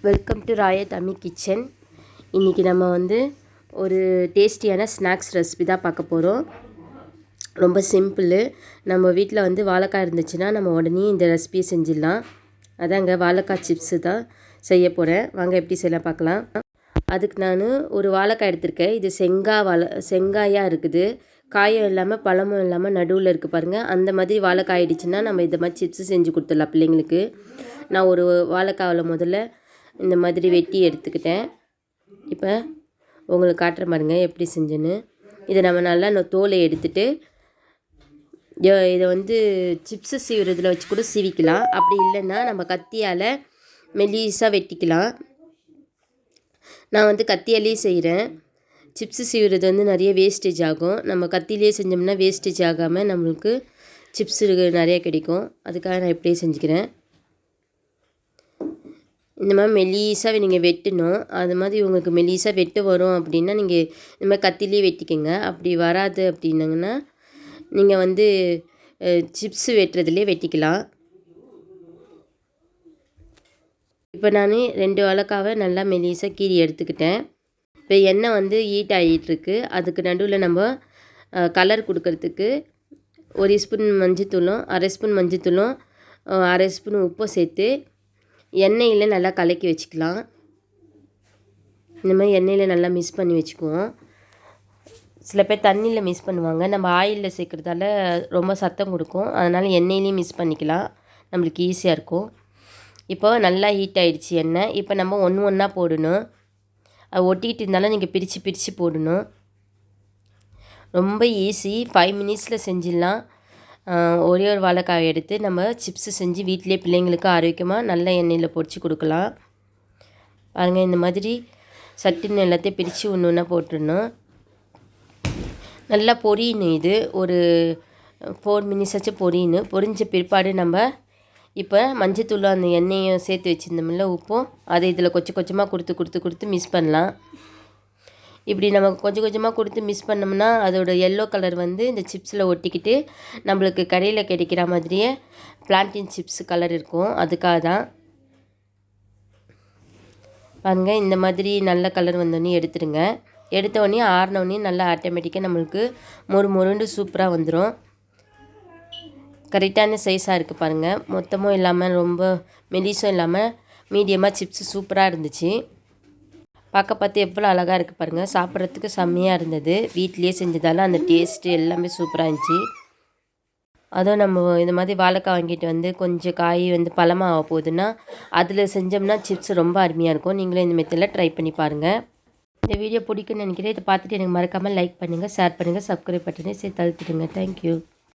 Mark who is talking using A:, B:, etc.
A: Welcome to tamilkitchen. இன்றைக்கி நம்ம ஒரு டேஸ்டியான ஸ்நாக்ஸ் ரெசிபி தான் பார்க்க போகிறோம். ரொம்ப சிம்பிள். நம்ம வீட்டில் வாழைக்காய் இருந்துச்சுன்னா நம்ம உடனே இந்த ரெசிபியை செஞ்சிடலாம். அதாங்க வாழைக்காய் சிப்ஸு தான் செய்ய போகிறேன். வாங்க எப்படி செய்யலாம் பார்க்கலாம். அதுக்கு நான் ஒரு வாழைக்காய் எடுத்திருக்கேன். இது செங்காயாக இருக்குது. காயம் இல்லாமல் பழமும் இல்லாமல் நடுவில் இருக்குது பாருங்கள். அந்த மாதிரி வாழைக்காய் ஆகிடுச்சுன்னா நம்ம இந்த மாதிரி சிப்ஸு செஞ்சு கொடுத்துடலாம் பிள்ளைங்களுக்கு. நான் ஒரு வாழைக்காவில் முதல்ல இந்த மாதிரி வெட்டி எடுத்துக்கிட்டேன். இப்போ உங்களுக்கு காட்டுற பாருங்க எப்படி செஞ்சேன்னு. இதை நம்ம நல்லா தோலை எடுத்துட்டு இதை சிப்ஸு சீவுறதுல வச்சு கூட சீவிக்கலாம். அப்படி இல்லைன்னா நம்ம கத்தியால் மெலிசாக வெட்டிக்கலாம். நான் கத்தியாலே செய்கிறேன். சிப்ஸு சீவுறது நிறைய வேஸ்டேஜ் ஆகும். நம்ம கத்திலே செஞ்சோம்னா வேஸ்டேஜ் ஆகாமல் நம்மளுக்கு சிப்ஸு நிறைய கிடைக்கும். அதுக்காக நான் இப்படியே செஞ்சுக்கிறேன். இந்த மாதிரி மெலிசாக நீங்கள் வெட்டணும். அது மாதிரி உங்களுக்கு மெலிசாக வெட்ட வரும் அப்படின்னா நீங்கள் இந்த மாதிரி கத்திலே வெட்டிக்கோங்க. அப்படி வராது அப்படின்னாங்கன்னா நீங்கள் சிப்ஸு வெட்டுறதுலேயே வெட்டிக்கலாம். இப்போ நான் 2 வாழைக்காவை நல்லா மெலிசாக கீறி எடுத்துக்கிட்டேன். இப்போ எண்ணெய் ஹீட் ஆகிட்டுருக்கு. அதுக்கு நடுவில் நம்ம கலர் கொடுக்கறதுக்கு 1 ஸ்பூன் மஞ்சத்தூளும் 1/2 ஸ்பூன் மஞ்சத்தூளும் 1/2 ஸ்பூன் உப்பும் சேர்த்து எண்ணெயில் நல்லா கலக்கி வச்சுக்கலாம். இந்த மாதிரி எண்ணெயில் நல்லா மிக்ஸ் பண்ணி வச்சுக்குவோம். சில பேர் தண்ணியில் மிக்ஸ் பண்ணுவாங்க. நம்ம ஆயிலில் சேர்க்குறதால ரொம்ப சத்தம் கொடுக்கும். அதனால் எண்ணெயிலையும் மிக்ஸ் பண்ணிக்கலாம். நம்மளுக்கு ஈஸியாக இருக்கும். இப்போ நல்லா ஹீட் ஆகிடுச்சு எண்ணெய். இப்போ நம்ம ஒன்றா போடணும். அது ஒட்டிக்கிட்டு இருந்தாலும் நீங்கள் பிரித்து போடணும். ரொம்ப ஈஸி. 5 மினிட்ஸில் செஞ்சிடலாம். ஒரே ஒரு வாழைக்காய் எடுத்து நம்ம சிப்ஸு செஞ்சு வீட்டிலே பிள்ளைங்களுக்கு ஆரோக்கியமாக நல்ல எண்ணெயில் பொரித்து கொடுக்கலாம். பாருங்கள், இந்த மாதிரி சட்டுன்னு எல்லாத்தையும் பிரித்து ஒன்று போட்டுடணும். நல்லா பொரியணும். இது ஒரு 4 மினிட்ஸ் ஆச்சு பொரியணும். பொரிஞ்ச பிற்பாடு நம்ம இப்போ மஞ்சத்தூள் அந்த எண்ணெயும் சேர்த்து வச்சுருந்தோம்ல உப்பும் அதை இதில் கொஞ்சமாக கொடுத்து மிக்ஸ் பண்ணலாம். இப்படி நம்ம கொஞ்சமாக கொடுத்து மிக்ஸ் பண்ணோம்னா அதோட எல்லோ கலர் இந்த சிப்ஸில் ஒட்டிக்கிட்டு நம்மளுக்கு கடையில் கிடைக்கிற மாதிரியே பிளான்டின் சிப்ஸ் கலர் இருக்கும். அதுக்காக தான் பாருங்கள். இந்த மாதிரி நல்ல கலர் வந்தோடனே எடுத்துடுங்க. எடுத்தோடனே ஆறினோடனே நல்லா ஆட்டோமேட்டிக்காக நம்மளுக்கு மொறுண்டு சூப்பராக வந்துடும். கரெக்டான சைஸாக இருக்குது பாருங்கள். மொத்தமும் இல்லாமல் ரொம்ப மெலிசும் இல்லாமல் மீடியமாக சிப்ஸு சூப்பராக இருந்துச்சு. பார்த்து எவ்வளோ அழகாக இருக்குது பாருங்கள். சாப்பிட்றதுக்கு செம்மையாக இருந்தது. வீட்டிலேயே செஞ்சதால் அந்த டேஸ்ட்டு எல்லாமே சூப்பராக இருந்துச்சு. அதுவும் நம்ம இந்த மாதிரி வாழைக்காய் வாங்கிட்டு கொஞ்சம் காய் பழமாக போகுதுன்னா அதில் செஞ்சோம்னா சிப்ஸ் ரொம்ப அருமையாக இருக்கும். நீங்களும் இந்த மெத்தடில் ட்ரை பண்ணி பாருங்கள். இந்த வீடியோ பிடிக்குன்னு நினைக்கிறேன். இதை பார்த்துட்டு எனக்கு மறக்காமல் லைக் பண்ணுங்கள், ஷேர் பண்ணுங்கள், சப்ஸ்கிரைப் பட்டனே சேர்த்து அழுத்திடுங்க. தேங்க்யூ.